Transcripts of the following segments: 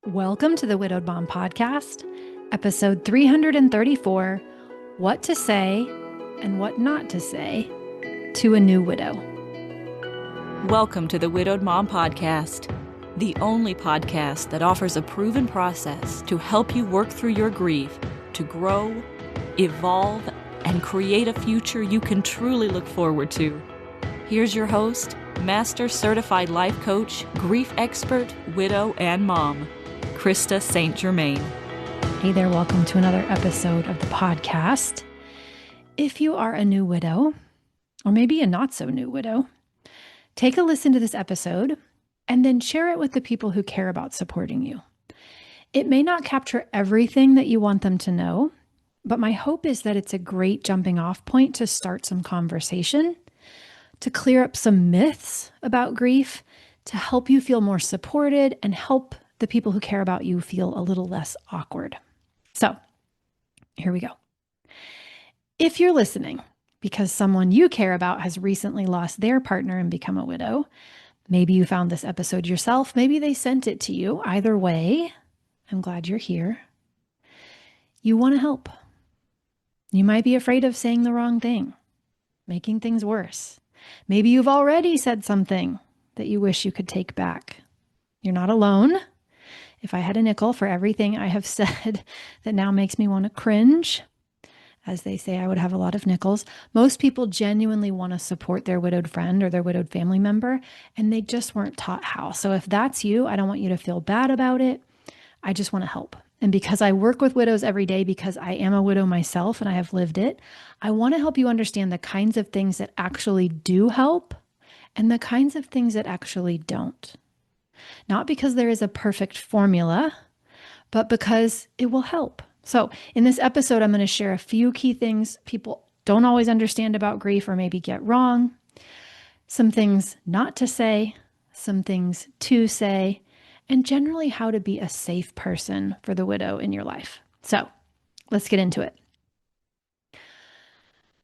Welcome to the Widowed Mom Podcast, episode 334, What to Say and What Not to Say to a New Widow. Welcome to the Widowed Mom Podcast, the only podcast that offers a proven process to help you work through your grief, to grow, evolve, and create a future you can truly look forward to. Here's your host, Master Certified Life Coach, Grief Expert, Widow, and Mom, Krista St-Germain. Hey there, welcome to another episode of the podcast. If you are a new widow, or maybe a not so new widow, take a listen to this episode and then share it with the people who care about supporting you. It may not capture everything that you want them to know, but my hope is that it's a great jumping off point to start some conversation, to clear up some myths about grief, to help you feel more supported and help the people who care about you feel a little less awkward. So here we go. If you're listening because someone you care about has recently lost their partner and become a widow, maybe you found this episode yourself, maybe they sent it to you. Either way, I'm glad you're here. You want to help. You might be afraid of saying the wrong thing, making things worse. Maybe you've already said something that you wish you could take back. You're not alone. If I had a nickel for everything I have said that now makes me want to cringe, as they say, I would have a lot of nickels. Most people genuinely want to support their widowed friend or their widowed family member, and they just weren't taught how. So if that's you, I don't want you to feel bad about it. I just want to help. And because I work with widows every day, because I am a widow myself and I have lived it, I want to help you understand the kinds of things that actually do help and the kinds of things that actually don't. Not because there is a perfect formula, but because it will help. So in this episode, I'm going to share a few key things people don't always understand about grief or maybe get wrong, some things not to say, some things to say, and generally how to be a safe person for the widow in your life. So let's get into it.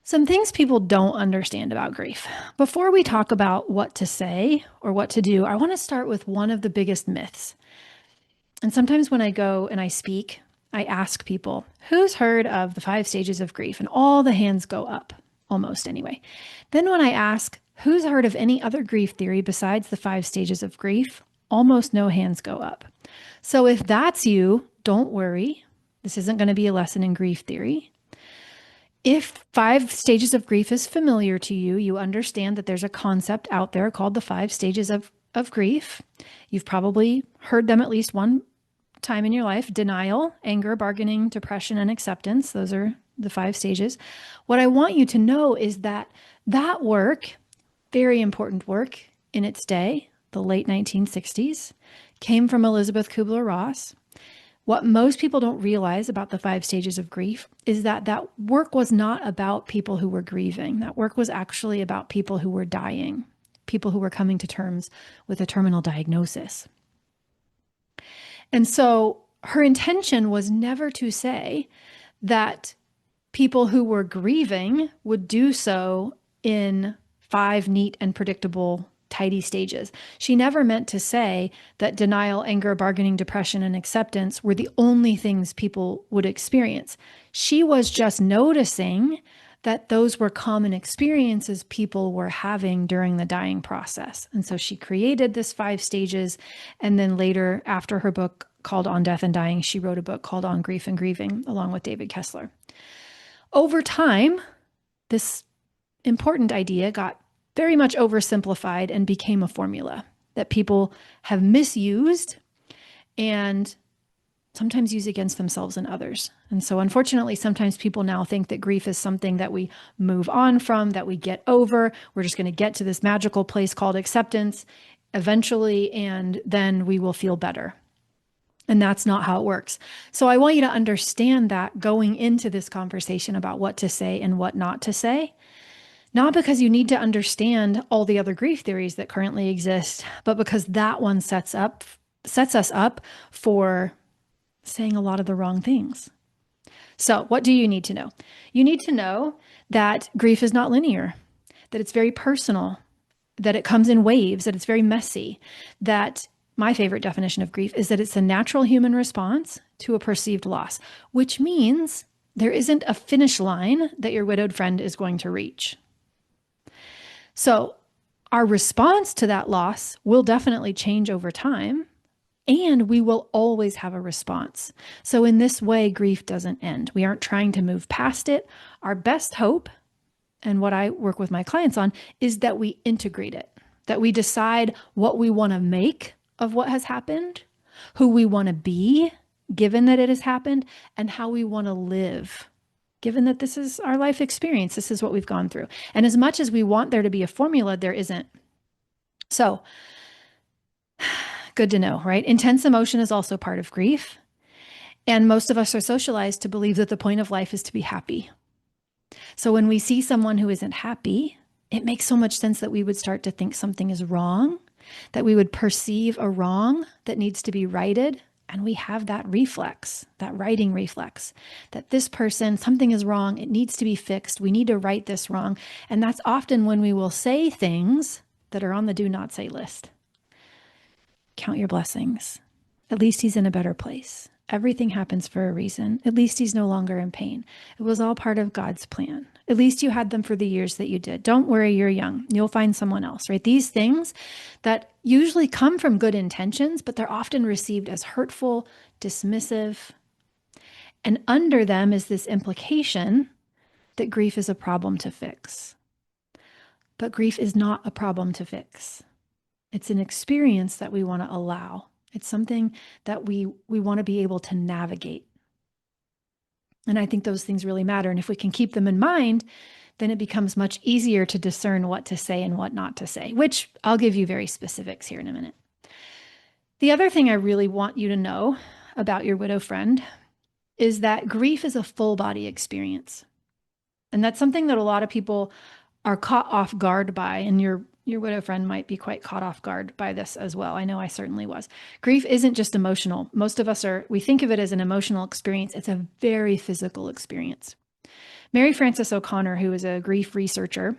Some things people don't understand about grief. Before we talk about what to say or what to do, I want to start with one of the biggest myths. And sometimes when I go and I speak, I ask people, who's heard of the 5 stages of grief? And all the hands go up, almost anyway. Then when I ask, who's heard of any other grief theory besides the 5 stages of grief? Almost no hands go up. So if that's you, don't worry. This isn't going to be a lesson in grief theory. If 5 stages of grief is familiar to you, you understand that there's a concept out there called the 5 stages of grief. You've probably heard them at least one time in your life: denial, anger, bargaining, depression, and acceptance. Those are the 5 stages. What I want you to know is that that work, very important work in its day, the late 1960s, came from Elizabeth Kubler-Ross. What most people don't realize about the 5 stages of grief is that that work was not about people who were grieving. That work was actually about people who were dying, people who were coming to terms with a terminal diagnosis. And so her intention was never to say that people who were grieving would do so in 5 neat and predictable tidy stages. She never meant to say that denial, anger, bargaining, depression, and acceptance were the only things people would experience. She was just noticing that those were common experiences people were having during the dying process. And so she created this 5 stages. And then later, after her book called On Death and Dying, she wrote a book called On Grief and Grieving, along with David Kessler. Over time, this important idea got very much oversimplified and became a formula that people have misused and sometimes use against themselves and others. And so unfortunately, sometimes people now think that grief is something that we move on from, that we get over. We're just going to get to this magical place called acceptance eventually, and then we will feel better. And that's not how it works. So I want you to understand that going into this conversation about what to say and what not to say. Not because you need to understand all the other grief theories that currently exist, but because that one sets us up for saying a lot of the wrong things. So what do you need to know? You need to know that grief is not linear, that it's very personal, that it comes in waves, that it's very messy, that my favorite definition of grief is that it's a natural human response to a perceived loss, which means there isn't a finish line that your widowed friend is going to reach. So our response to that loss will definitely change over time, and we will always have a response. So in this way, grief doesn't end. We aren't trying to move past it. Our best hope, and what I work with my clients on, is that we integrate it, that we decide what we want to make of what has happened, who we want to be, given that it has happened, and how we want to live, given that this is our life experience. This is what we've gone through. And as much as we want there to be a formula, there isn't. So, good to know, right? Intense emotion is also part of grief. And most of us are socialized to believe that the point of life is to be happy. So when we see someone who isn't happy, it makes so much sense that we would start to think something is wrong, that we would perceive a wrong that needs to be righted. And we have that reflex, that righting reflex, that this person, something is wrong. It needs to be fixed. We need to right this wrong. And that's often when we will say things that are on the do not say list. Count your blessings. At least he's in a better place. Everything happens for a reason. At least he's no longer in pain. It was all part of God's plan. At least you had them for the years that you did. Don't worry, you're young. You'll find someone else, right? These things that usually come from good intentions, but they're often received as hurtful, dismissive. And under them is this implication that grief is a problem to fix. But grief is not a problem to fix. It's an experience that we want to allow. It's something that we want to be able to navigate. And I think those things really matter. And if we can keep them in mind, then it becomes much easier to discern what to say and what not to say, which I'll give you very specifics here in a minute. The other thing I really want you to know about your widow friend is that grief is a full body experience. And that's something that a lot of people are caught off guard by, and your widow friend might be quite caught off guard by this as well. I know I certainly was. Grief isn't just emotional. Most of us we think of it as an emotional experience. It's a very physical experience. Mary Frances O'Connor, who is a grief researcher,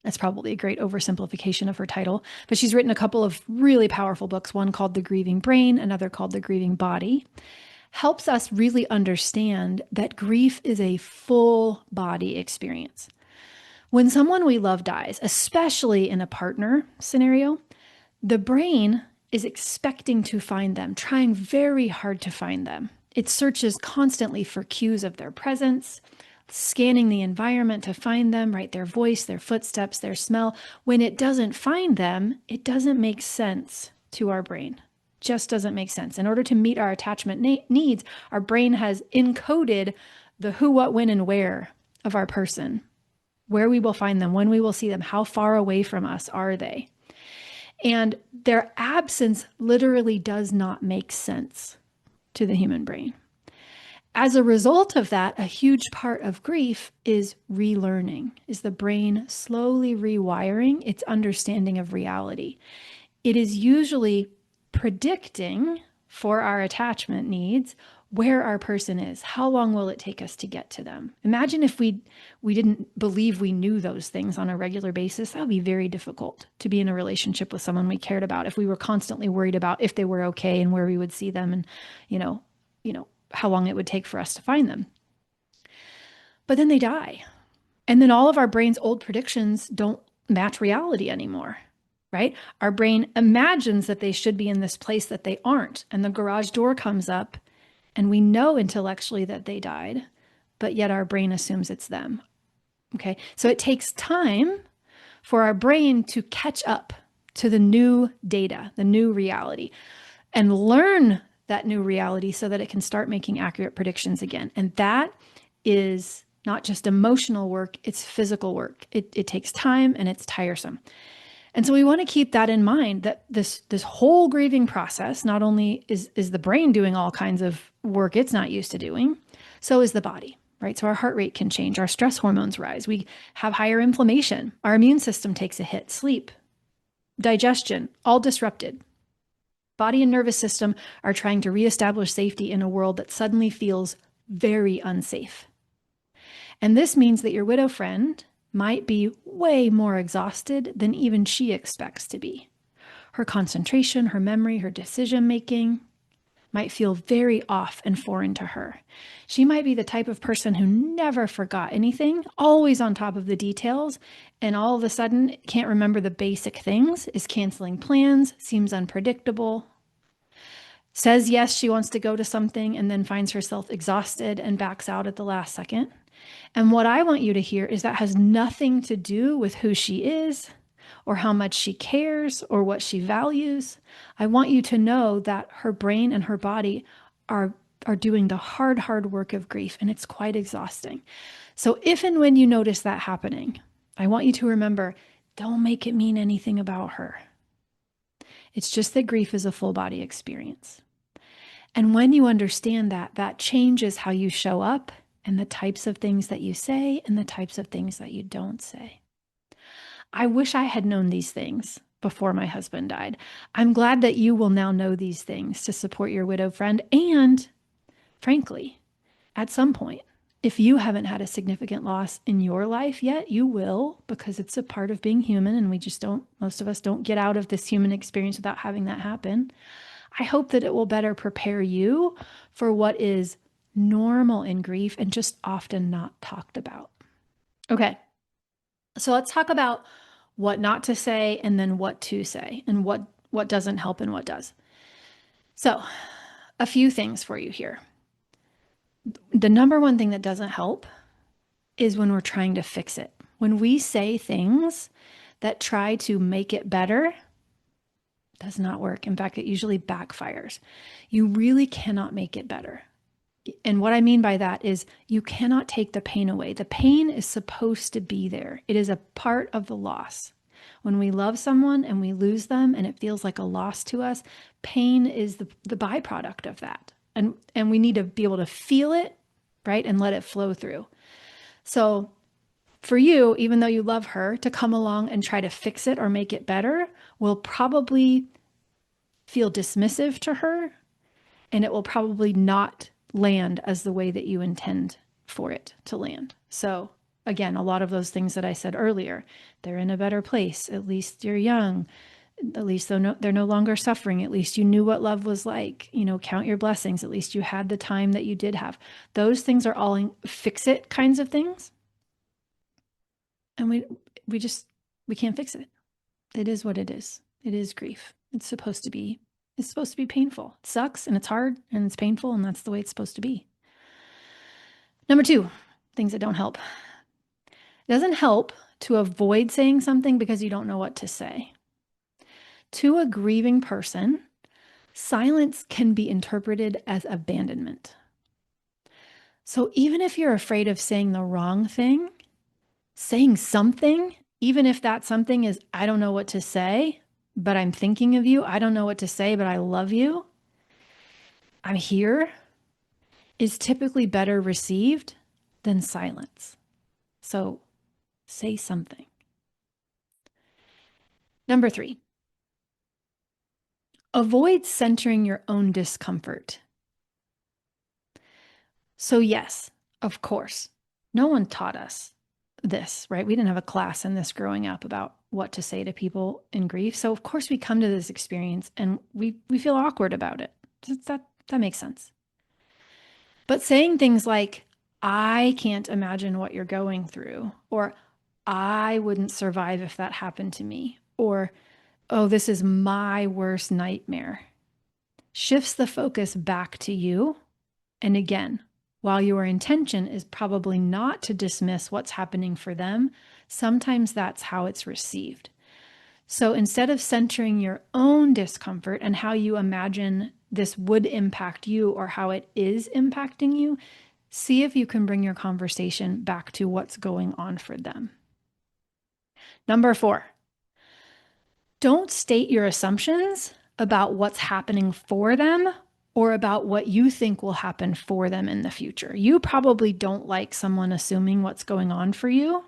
that's probably a great oversimplification of her title, but she's written a couple of really powerful books, one called The Grieving Brain, another called The Grieving Body, helps us really understand that grief is a full body experience. When someone we love dies, especially in a partner scenario, the brain is expecting to find them, trying very hard to find them. It searches constantly for cues of their presence, scanning the environment to find them, right? Their voice, their footsteps, their smell. When it doesn't find them, it doesn't make sense to our brain. Just doesn't make sense. In order to meet our attachment needs, our brain has encoded the who, what, when, and where of our person. Where we will find them, when we will see them, how far away from us are they? And their absence literally does not make sense to the human brain. As a result of that, a huge part of grief is relearning, is the brain slowly rewiring its understanding of reality. It is usually predicting for our attachment needs where our person is. How long will it take us to get to them? Imagine if we didn't believe we knew those things on a regular basis. That would be very difficult to be in a relationship with someone we cared about if we were constantly worried about if they were okay and where we would see them and, how long it would take for us to find them. But then they die. And then all of our brain's old predictions don't match reality anymore, right? Our brain imagines that they should be in this place that they aren't. And the garage door comes up and we know intellectually that they died, but yet our brain assumes it's them. Okay. So it takes time for our brain to catch up to the new data, the new reality, and learn that new reality so that it can start making accurate predictions again. And that is not just emotional work, it's physical work. It takes time and it's tiresome. And so we want to keep that in mind, that this whole grieving process, not only is the brain doing all kinds of work it's not used to doing, so is the body, right? So our heart rate can change, our stress hormones rise, we have higher inflammation, our immune system takes a hit, sleep, digestion, all disrupted. Body and nervous system are trying to reestablish safety in a world that suddenly feels very unsafe. And this means that your widow friend might be way more exhausted than even she expects to be. Her concentration, her memory, her decision making might feel very off and foreign to her. She might be the type of person who never forgot anything, always on top of the details, and all of a sudden can't remember the basic things, is canceling plans, seems unpredictable, says yes, she wants to go to something, and then finds herself exhausted and backs out at the last second. And what I want you to hear is that has nothing to do with who she is or how much she cares or what she values. I want you to know that her brain and her body are doing the hard work of grief, and it's quite exhausting. So if and when you notice that happening, I want you to remember, don't make it mean anything about her. It's just that grief is a full body experience. And when you understand that, that changes how you show up and the types of things that you say and the types of things that you don't say. I wish I had known these things before my husband died. I'm glad that you will now know these things to support your widowed friend. And frankly, at some point, if you haven't had a significant loss in your life yet, you will, because it's a part of being human, and we just don't, most of us don't get out of this human experience without having that happen. I hope that it will better prepare you for what is normal in grief and just often not talked about. Okay, so let's talk about what not to say and then what to say and what doesn't help and what does. So a few things for you here. The number one thing that doesn't help is when we're trying to fix it. When we say things that try to make it better, does not work. In fact, it usually backfires. You really cannot make it better. And what I mean by that is you cannot take the pain away. The pain is supposed to be there. It is a part of the loss. When we love someone and we lose them and it feels like a loss to us, pain is the byproduct of that. And we need to be able to feel it, right? And let it flow through. So for you, even though you love her, to come along and try to fix it or make it better will probably feel dismissive to her, and it will probably not land as the way that you intend for it to land. So again, a lot of those things that I said earlier, they're in a better place. At least you're young. At least they're no longer suffering. At least you knew what love was like. Count your blessings. At least you had the time that you did have. Those things are all fix it kinds of things. And we can't fix it. It is what it is. It is grief. It's supposed to be painful. It sucks and it's hard and it's painful, and that's the way it's supposed to be. Number two, things that don't help. It doesn't help to avoid saying something because you don't know what to say. To a grieving person, silence can be interpreted as abandonment. So even if you're afraid of saying the wrong thing, saying something, even if that something is, I don't know what to say, but I'm thinking of you. I don't know what to say, but I love you. I'm here, is typically better received than silence. So say something. Number three, avoid centering your own discomfort. So yes, of course, no one taught us this, right? We didn't have a class in this growing up about what to say to people in grief. So of course we come to this experience and we feel awkward about it. That makes sense. But saying things like, I can't imagine what you're going through, or I wouldn't survive if that happened to me, or, oh, this is my worst nightmare, shifts the focus back to you. And again, while your intention is probably not to dismiss what's happening for them, sometimes that's how it's received. So instead of centering your own discomfort and how you imagine this would impact you or how it is impacting you, see if you can bring your conversation back to what's going on for them. Number 4, don't state your assumptions about what's happening for them or about what you think will happen for them in the future. You probably don't like someone assuming what's going on for you.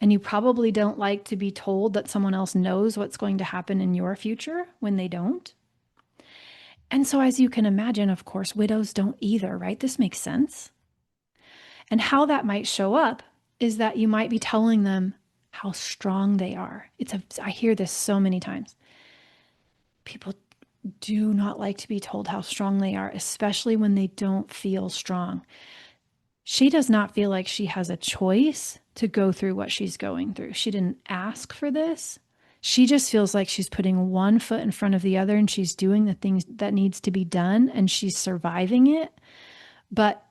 And you probably don't like to be told that someone else knows what's going to happen in your future when they don't. And so as you can imagine, of course, widows don't either, right? This makes sense. And how that might show up is that you might be telling them how strong they are. I hear this so many times. People do not like to be told how strong they are, especially when they don't feel strong. She does not feel like she has a choice to go through what she's going through. She didn't ask for this. She just feels like she's putting one foot in front of the other and she's doing the things that needs to be done and she's surviving it. But,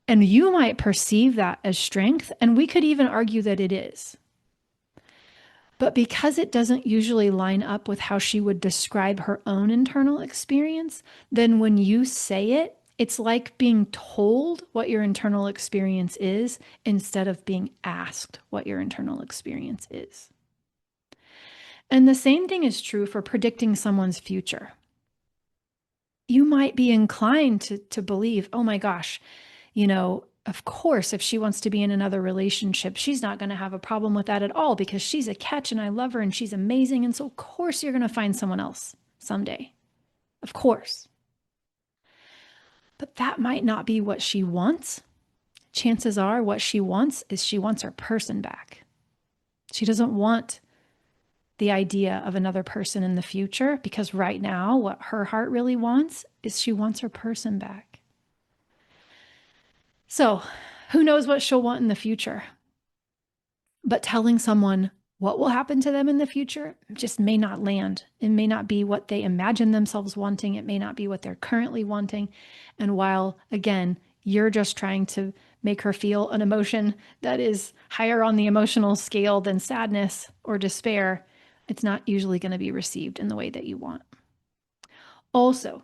and you might perceive that as strength, and we could even argue that it is. But because it doesn't usually line up with how she would describe her own internal experience, then when you say it, it's like being told what your internal experience is instead of being asked what your internal experience is. And the same thing is true for predicting someone's future. You might be inclined to believe, oh my gosh, of course, if she wants to be in another relationship, she's not going to have a problem with that at all because she's a catch and I love her and she's amazing. And so, of course, you're going to find someone else someday. Of course. But that might not be what she wants. Chances are what she wants is she wants her person back. She doesn't want the idea of another person in the future because right now, what her heart really wants is she wants her person back. So, who knows what she'll want in the future? But telling someone what will happen to them in the future just may not land. It may not be what they imagine themselves wanting. It may not be what they're currently wanting. And while, again, you're just trying to make her feel an emotion that is higher on the emotional scale than sadness or despair, it's not usually going to be received in the way that you want. Also,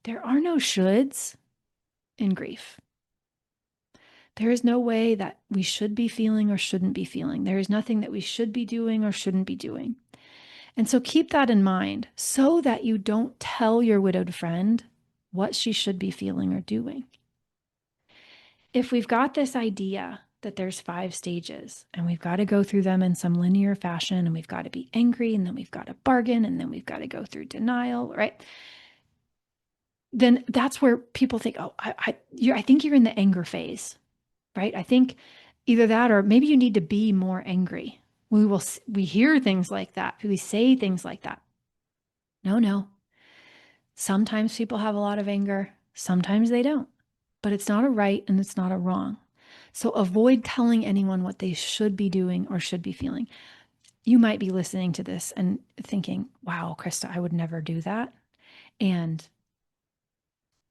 there are no shoulds in grief. There is no way that we should be feeling or shouldn't be feeling. There is nothing that we should be doing or shouldn't be doing. And so keep that in mind so that you don't tell your widowed friend what she should be feeling or doing. If we've got this idea that there's 5 stages and we've got to go through them in some linear fashion and we've got to be angry and then we've got to bargain and then we've got to go through denial, right? Then that's where people think, oh, I think you're in the anger phase. Right? I think either that or maybe you need to be more angry. We hear things like that. We say things like that. No. Sometimes people have a lot of anger. Sometimes they don't. But it's not a right and it's not a wrong. So avoid telling anyone what they should be doing or should be feeling. You might be listening to this and thinking, wow, Krista, I would never do that. And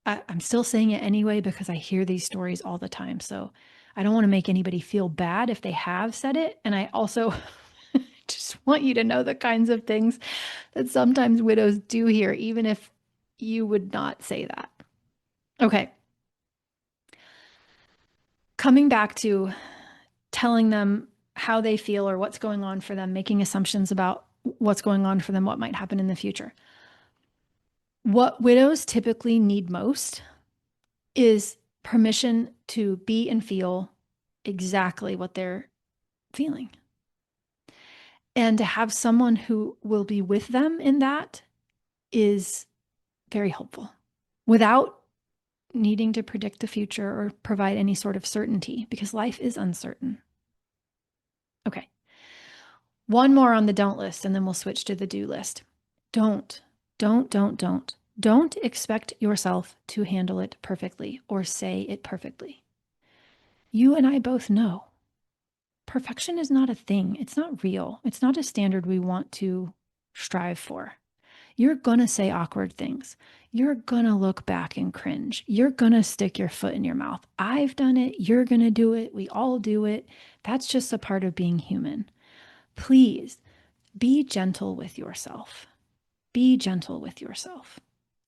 I'm still saying it anyway because I hear these stories all the time. So I don't want to make anybody feel bad if they have said it. And I also just want you to know the kinds of things that sometimes widows do hear, even if you would not say that. Okay. Coming back to telling them how they feel or what's going on for them, making assumptions about what's going on for them, what might happen in the future. What widows typically need most is permission to be and feel exactly what they're feeling. And to have someone who will be with them in that is very helpful without needing to predict the future or provide any sort of certainty because life is uncertain. Okay. One more on the don't list and then we'll switch to the do list. Don't expect yourself to handle it perfectly or say it perfectly. You and I both know perfection is not a thing. It's not real. It's not a standard we want to strive for. You're going to say awkward things. You're going to look back and cringe. You're going to stick your foot in your mouth. I've done it. You're going to do it. We all do it. That's just a part of being human. Please be gentle with yourself. Be gentle with yourself.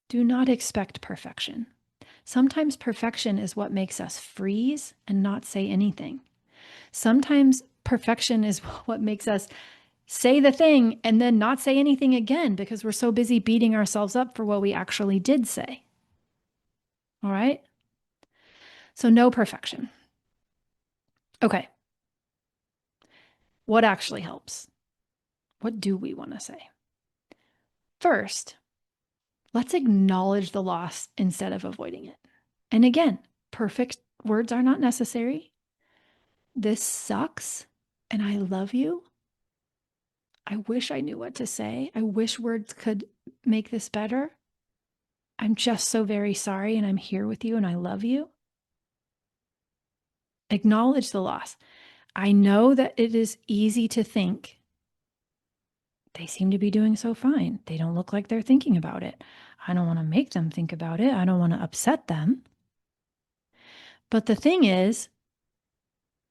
Do not expect perfection. Sometimes perfection is what makes us freeze and not say anything. Sometimes perfection is what makes us say the thing and then not say anything again because we're so busy beating ourselves up for what we actually did say. All right? So no perfection. Okay. What actually helps? What do we want to say? First, let's acknowledge the loss instead of avoiding it. And again, perfect words are not necessary. This sucks and I love you. I wish I knew what to say. I wish words could make this better. I'm just so very sorry, and I'm here with you, and I love you. Acknowledge the loss. I know that it is easy to think they seem to be doing so fine. They don't look like they're thinking about it. I don't want to make them think about it. I don't want to upset them. But the thing is,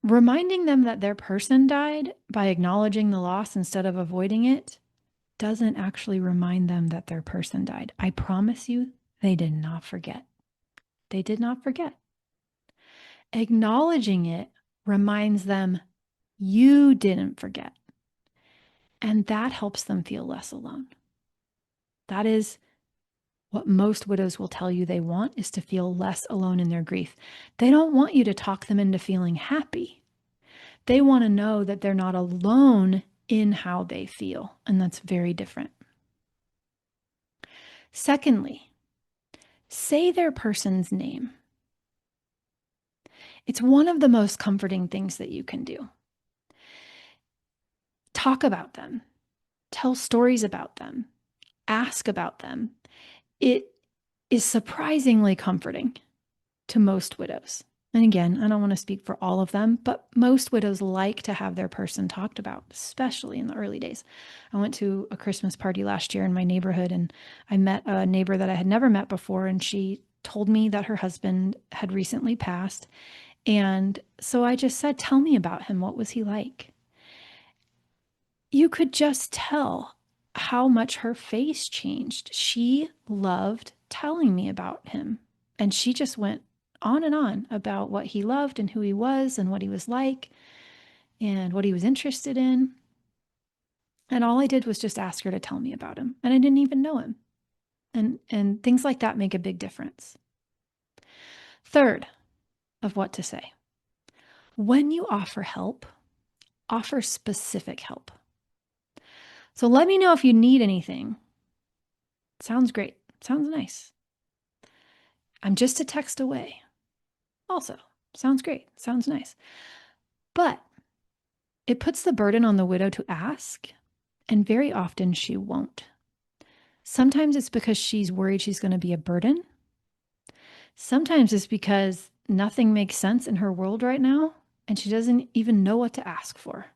reminding them that their person died by acknowledging the loss instead of avoiding it doesn't actually remind them that their person died. I promise you, they did not forget. They did not forget. Acknowledging it reminds them you didn't forget. And that helps them feel less alone. That is what most widows will tell you they want, is to feel less alone in their grief. They don't want you to talk them into feeling happy. They want to know that they're not alone in how they feel. And that's very different. Secondly, say their person's name. It's one of the most comforting things that you can do. Talk about them. Tell stories about them. Ask about them. It is surprisingly comforting to most widows. And again, I don't want to speak for all of them, but most widows like to have their person talked about, especially in the early days. I went to a Christmas party last year in my neighborhood, and I met a neighbor that I had never met before, and she told me that her husband had recently passed. And so I just said, "Tell me about him. What was he like?" You could just tell how much her face changed. She loved telling me about him. And she just went on and on about what he loved and who he was and what he was like and what he was interested in. And all I did was just ask her to tell me about him. And I didn't even know him. And things like that make a big difference. Third, of what to say. When you offer help, offer specific help. So let me know if you need anything. Sounds great. Sounds nice. I'm just a text away. Also, sounds great. Sounds nice. But it puts the burden on the widow to ask, and very often she won't. Sometimes it's because she's worried she's going to be a burden. Sometimes it's because nothing makes sense in her world right now, and she doesn't even know what to ask for.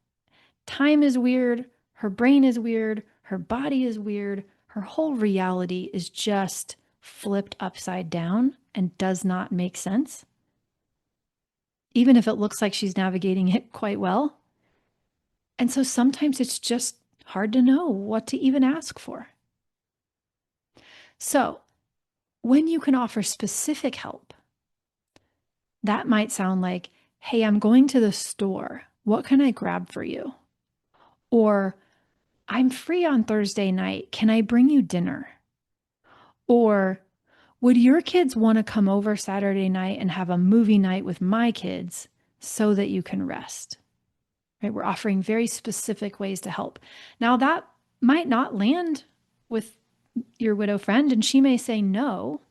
Time is weird. Her brain is weird. Her body is weird. Her whole reality is just flipped upside down and does not make sense. Even if it looks like she's navigating it quite well. And so sometimes it's just hard to know what to even ask for. So when you can offer specific help, that might sound like, "Hey, I'm going to the store. What can I grab for you?" Or, "I'm free on Thursday night. Can I bring you dinner?" Or, "Would your kids want to come over Saturday night and have a movie night with my kids so that you can rest?" Right? We're offering very specific ways to help. Now, that might not land with your widow friend, and she may say no,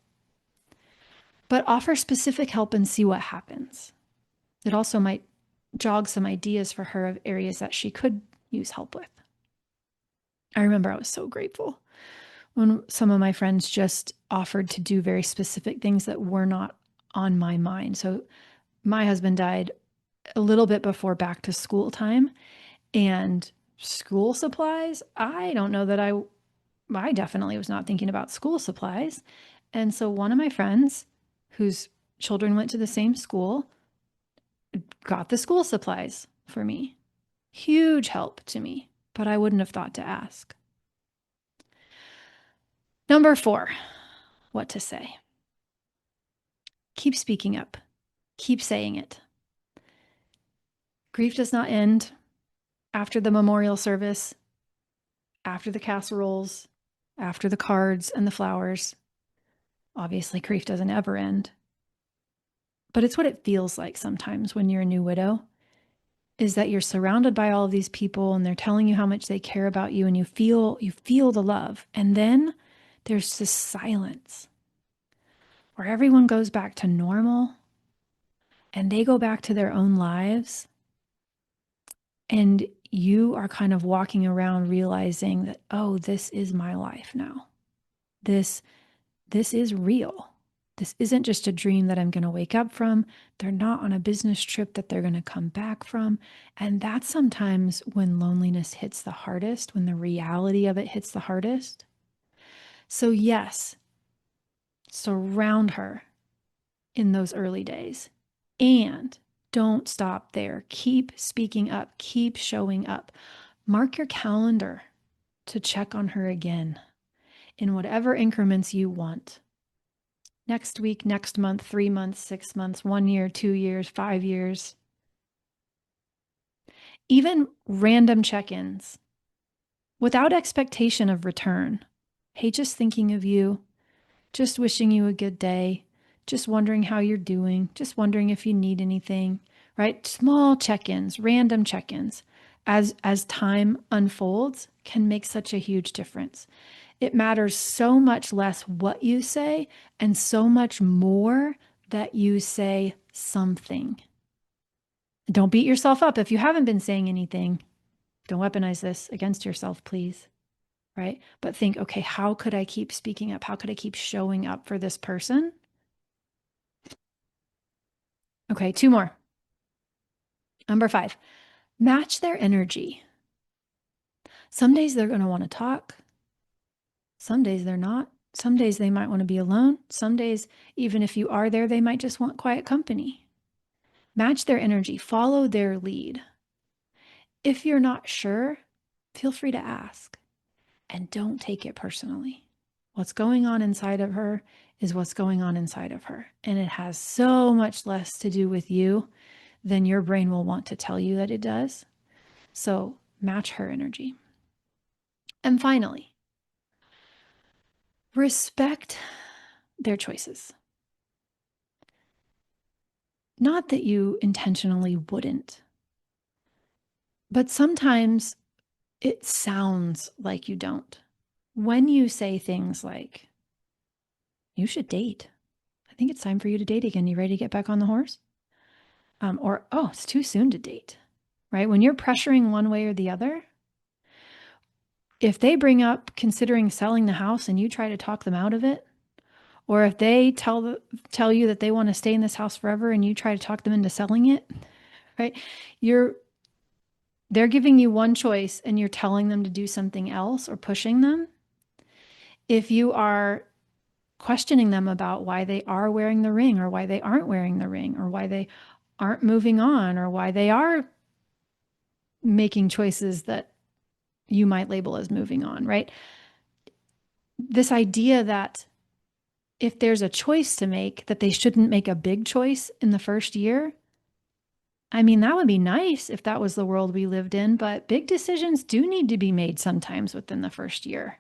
but offer specific help and see what happens. It also might jog some ideas for her of areas that she could use help with. I remember I was so grateful when some of my friends just offered to do very specific things that were not on my mind. So my husband died a little bit before back to school time, and school supplies, I don't know that I definitely was not thinking about school supplies. And so one of my friends whose children went to the same school got the school supplies for me. Huge help to me, but I wouldn't have thought to ask. Number 4, what to say. Keep speaking up. Keep saying it. Grief does not end after the memorial service, after the casseroles, after the cards and the flowers. Obviously, grief doesn't ever end. But it's what it feels like sometimes when you're a new widow, is that you're surrounded by all of these people and they're telling you how much they care about you, and you feel the love. And then there's this silence where everyone goes back to normal and they go back to their own lives. And you are kind of walking around realizing that, oh, this is my life now. This is real. This isn't just a dream that I'm going to wake up from. They're not on a business trip that they're going to come back from. And that's sometimes when loneliness hits the hardest, when the reality of it hits the hardest. So, yes, surround her in those early days. And don't stop there. Keep speaking up, keep showing up. Mark your calendar to check on her again in whatever increments you want. Next week, next month, 3 months, 6 months, 1 year, 2 years, 5 years. Even random check-ins without expectation of return. Hey, just thinking of you, just wishing you a good day, just wondering how you're doing, just wondering if you need anything, right? Small check-ins, random check-ins as time unfolds can make such a huge difference. It matters so much less what you say and so much more that you say something. Don't beat yourself up if you haven't been saying anything. Don't weaponize this against yourself, please. Right? But think, okay, how could I keep speaking up? How could I keep showing up for this person? Okay, 2 more. Number 5, match their energy. Some days they're going to want to talk. Some days they're not. Some days they might want to be alone. Some days, even if you are there, they might just want quiet company. Match their energy. Follow their lead. If you're not sure, feel free to ask. And don't take it personally. What's going on inside of her is what's going on inside of her. And it has so much less to do with you than your brain will want to tell you that it does. So match her energy. And finally, respect their choices. Not that you intentionally wouldn't, but sometimes it sounds like you don't. When you say things like, you should date. I think it's time for you to date again. You ready to get back on the horse? Or, oh, it's too soon to date, right? When you're pressuring one way or the other, if they bring up considering selling the house and you try to talk them out of it, or if they tell you that they want to stay in this house forever and you try to talk them into selling it, right? They're giving you one choice and you're telling them to do something else or pushing them. If you are questioning them about why they are wearing the ring or why they aren't wearing the ring or why they aren't moving on or why they are making choices that you might label as moving on, right? This idea that if there's a choice to make, that they shouldn't make a big choice in the first year. I mean, that would be nice if that was the world we lived in, but big decisions do need to be made sometimes within the first year.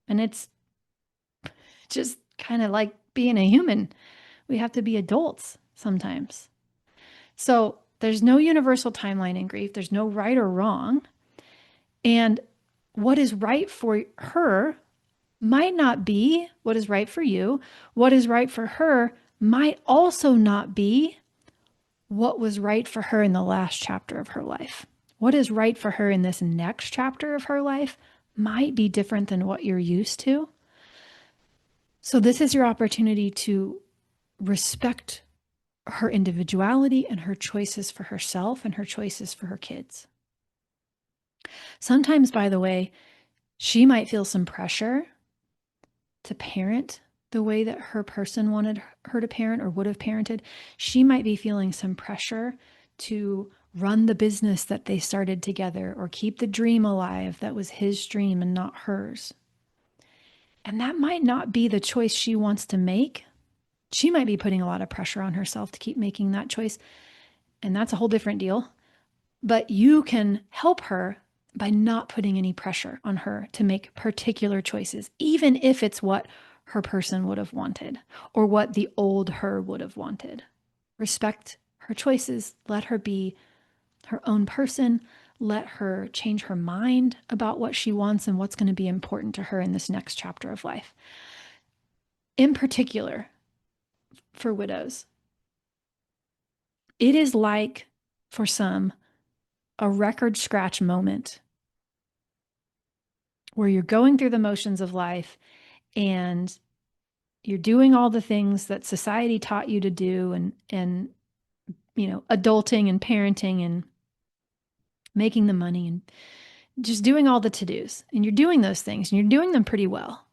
And it's just kind of like being a human. We have to be adults sometimes. So there's no universal timeline in grief. There's no right or wrong. And what is right for her might not be what is right for you. What is right for her might also not be what was right for her in the last chapter of her life. What is right for her in this next chapter of her life might be different than what you're used to. So this is your opportunity to respect her individuality and her choices for herself and her choices for her kids. Sometimes, by the way, she might feel some pressure to parent the way that her person wanted her to parent or would have parented. She might be feeling some pressure to run the business that they started together or keep the dream alive that was his dream and not hers. And that might not be the choice she wants to make. She might be putting a lot of pressure on herself to keep making that choice. And that's a whole different deal. But you can help her by not putting any pressure on her to make particular choices, even if it's what her person would have wanted or what the old her would have wanted. Respect her choices. Let her be her own person. Let her change her mind about what she wants and what's going to be important to her in this next chapter of life. In particular, for widows, it is like, for some, a record scratch moment where you're going through the motions of life and you're doing all the things that society taught you to do, and adulting and parenting and making the money and just doing all the to-dos. And you're doing those things and you're doing them pretty well.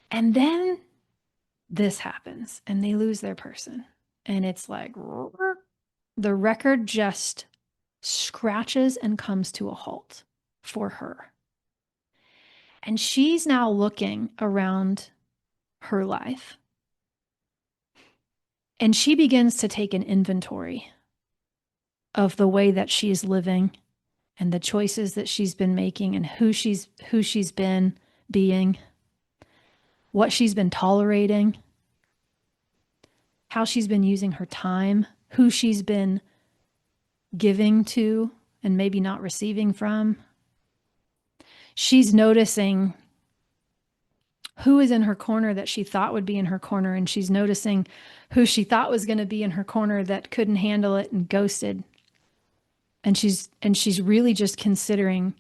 And then this happens and they lose their person. And it's like the record just scratches and comes to a halt for her. And she's now looking around her life. And she begins to take an inventory of the way that she's living and the choices that she's been making and who she's been being, what she's been tolerating, how she's been using her time, who she's been giving to and maybe not receiving from. She's noticing who is in her corner that she thought would be in her corner, and she's noticing who she thought was going to be in her corner that couldn't handle it and ghosted. And she's really just considering,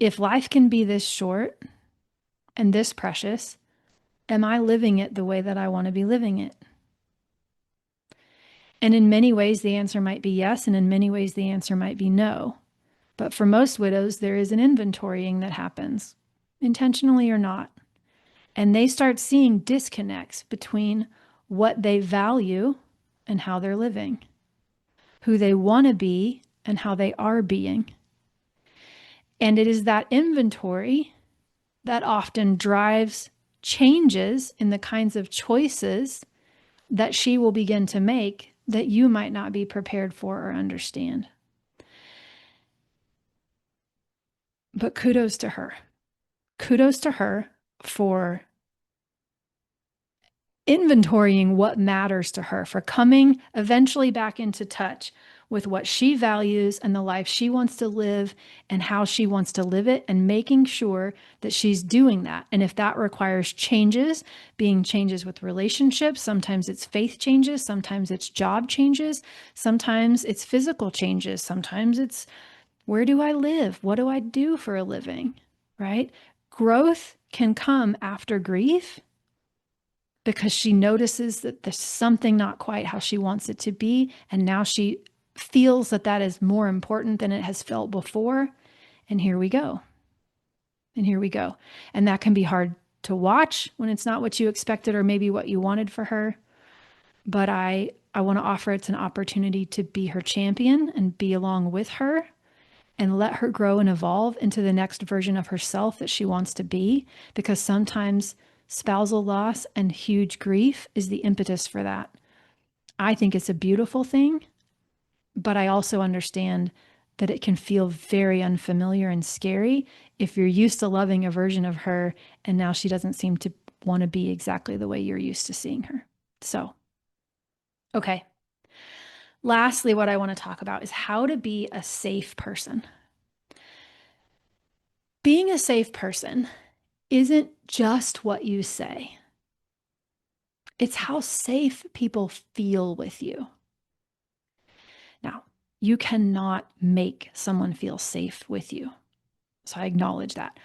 if life can be this short and this precious, am I living it the way that I want to be living it? And in many ways, the answer might be yes, and in many ways, the answer might be no. But for most widows, there is an inventorying that happens, intentionally or not. And they start seeing disconnects between what they value and how they're living, who they want to be and how they are being. And it is that inventory that often drives changes in the kinds of choices that she will begin to make that you might not be prepared for or understand. But kudos to her. Kudos to her for inventorying what matters to her, for coming eventually back into touch with what she values and the life she wants to live and how she wants to live it, and making sure that she's doing that. And if that requires changes, being changes with relationships, sometimes it's faith changes, sometimes it's job changes, sometimes it's physical changes, sometimes it's where do I live? What do I do for a living? Right? Growth can come after grief, because she notices that there's something not quite how she wants it to be. And now she feels that that is more important than it has felt before. And here we go. And here we go. And that can be hard to watch when it's not what you expected or maybe what you wanted for her. But I want to offer it's an opportunity to be her champion and be along with her and let her grow and evolve into the next version of herself that she wants to be. Because sometimes spousal loss and huge grief is the impetus for that. I think it's a beautiful thing, but I also understand that it can feel very unfamiliar and scary if you're used to loving a version of her and now she doesn't seem to want to be exactly the way you're used to seeing her. So, okay. Lastly, what I want to talk about is how to be a safe person. Being a safe person isn't just what you say. It's how safe people feel with you. Now, you cannot make someone feel safe with you. So I acknowledge that.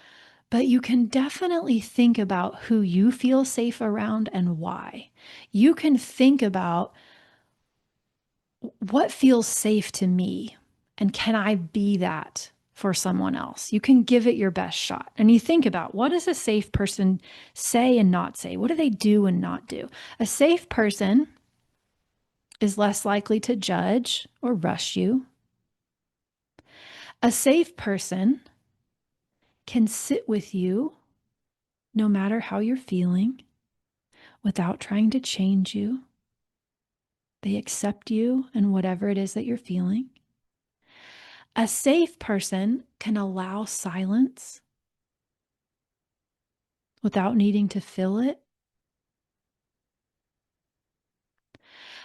But you can definitely think about who you feel safe around and why. You can think about what feels safe to me and can I be that for someone else? You can give it your best shot. And you think about, what does a safe person say and not say? What do they do and not do? A safe person is less likely to judge or rush you. A safe person can sit with you no matter how you're feeling without trying to change you. They accept you and whatever it is that you're feeling. A safe person can allow silence without needing to fill it.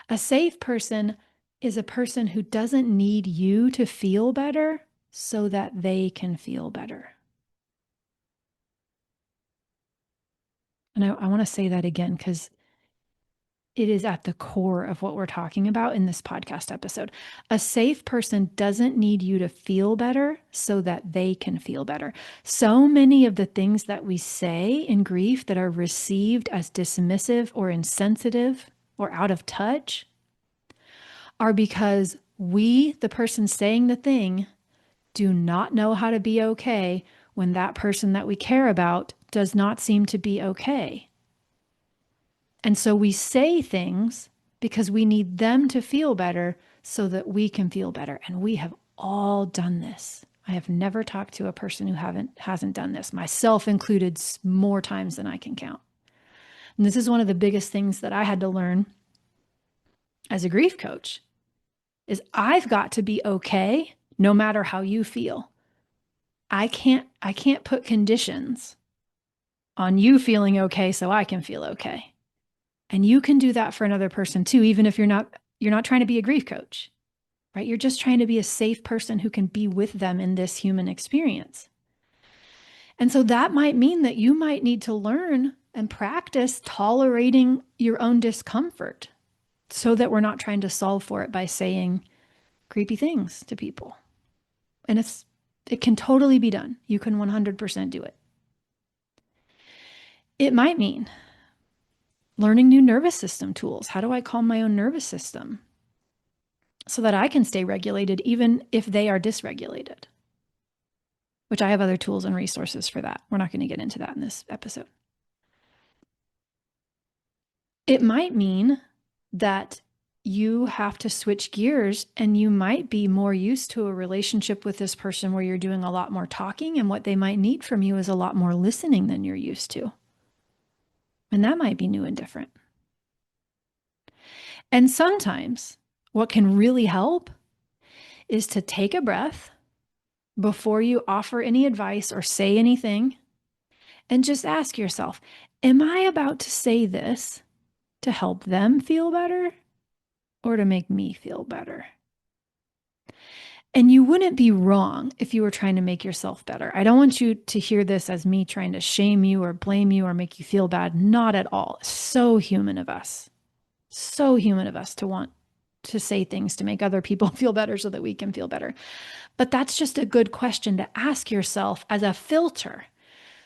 A safe person is a person who doesn't need you to feel better so that they can feel better. And I want to say that again, because It is at the core of what we're talking about in this podcast episode. A safe person doesn't need you to feel better so that they can feel better. So many of the things that we say in grief that are received as dismissive or insensitive or out of touch are because we, the person saying the thing, do not know how to be okay when that person that we care about does not seem to be okay. And so we say things because we need them to feel better so that we can feel better. And we have all done this. I have never talked to a person who hasn't done this, myself included, more times than I can count. And this is one of the biggest things that I had to learn as a grief coach is I've got to be okay no matter how you feel. I can't put conditions on you feeling okay so I can feel okay. And you can do that for another person too, even if you're not trying to be a grief coach, right? You're just trying to be a safe person who can be with them in this human experience. And so that might mean that you might need to learn and practice tolerating your own discomfort so that we're not trying to solve for it by saying creepy things to people. And it can totally be done. You can 100% do it. It might mean learning new nervous system tools. How do I calm my own nervous system so that I can stay regulated even if they are dysregulated? Which I have other tools and resources for that. We're not going to get into that in this episode. It might mean that you have to switch gears and you might be more used to a relationship with this person where you're doing a lot more talking and what they might need from you is a lot more listening than you're used to. And that might be new and different. And sometimes what can really help is to take a breath before you offer any advice or say anything and just ask yourself, am I about to say this to help them feel better or to make me feel better? And you wouldn't be wrong if you were trying to make yourself better. I don't want you to hear this as me trying to shame you or blame you or make you feel bad. Not at all. So human of us. So human of us to want to say things to make other people feel better so that we can feel better. But that's just a good question to ask yourself as a filter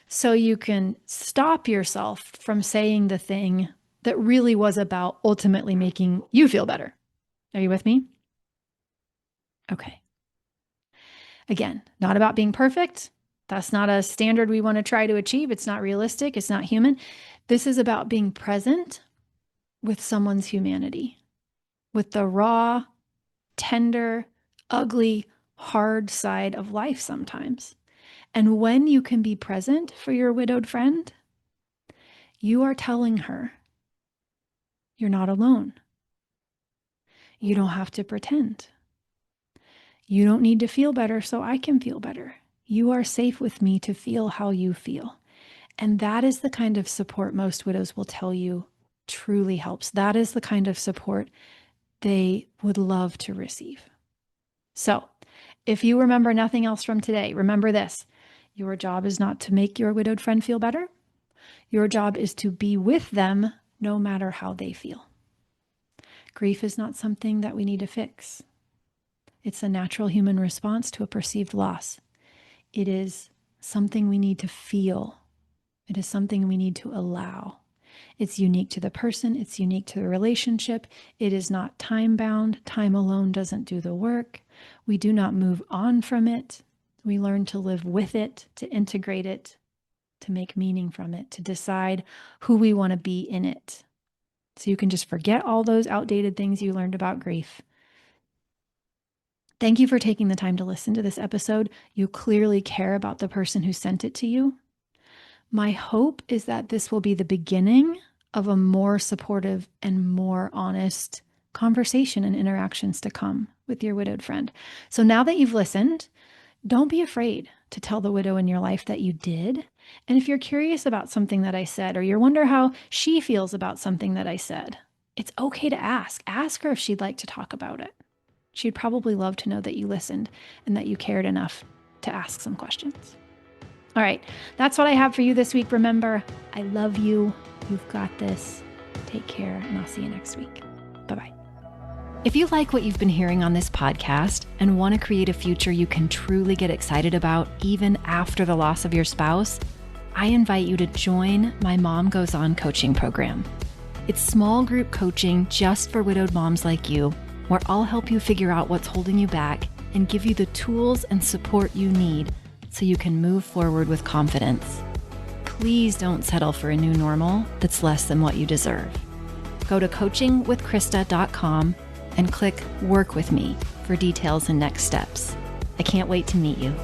so you can stop yourself from saying the thing that really was about ultimately making you feel better. Are you with me? Okay. Again, not about being perfect. That's not a standard we want to try to achieve. It's not realistic. It's not human. This is about being present with someone's humanity, with the raw, tender, ugly, hard side of life sometimes. And when you can be present for your widowed friend, you are telling her, you're not alone. You don't have to pretend. You don't need to feel better so I can feel better. You are safe with me to feel how you feel. And that is the kind of support most widows will tell you truly helps. That is the kind of support they would love to receive. So, if you remember nothing else from today, remember this. Your job is not to make your widowed friend feel better. Your job is to be with them no matter how they feel. Grief is not something that we need to fix. It's a natural human response to a perceived loss. It is something we need to feel. It is something we need to allow. It's unique to the person. It's unique to the relationship. It is not time-bound. Time alone doesn't do the work. We do not move on from it. We learn to live with it, to integrate it, to make meaning from it, to decide who we want to be in it. So you can just forget all those outdated things you learned about grief. Thank you for taking the time to listen to this episode. You clearly care about the person who sent it to you. My hope is that this will be the beginning of a more supportive and more honest conversation and interactions to come with your widowed friend. So now that you've listened, don't be afraid to tell the widow in your life that you did. And if you're curious about something that I said, or you wonder how she feels about something that I said, it's okay to ask. Ask her if she'd like to talk about it. She'd probably love to know that you listened and that you cared enough to ask some questions. All right, that's what I have for you this week. Remember, I love you. You've got this. Take care, and I'll see you next week. Bye-bye. If you like what you've been hearing on this podcast and want to create a future you can truly get excited about even after the loss of your spouse, I invite you to join my Mom Goes On coaching program. It's small group coaching just for widowed moms like you, where I'll help you figure out what's holding you back and give you the tools and support you need so you can move forward with confidence. Please don't settle for a new normal that's less than what you deserve. Go to coachingwithkrista.com and click Work With Me for details and next steps. I can't wait to meet you.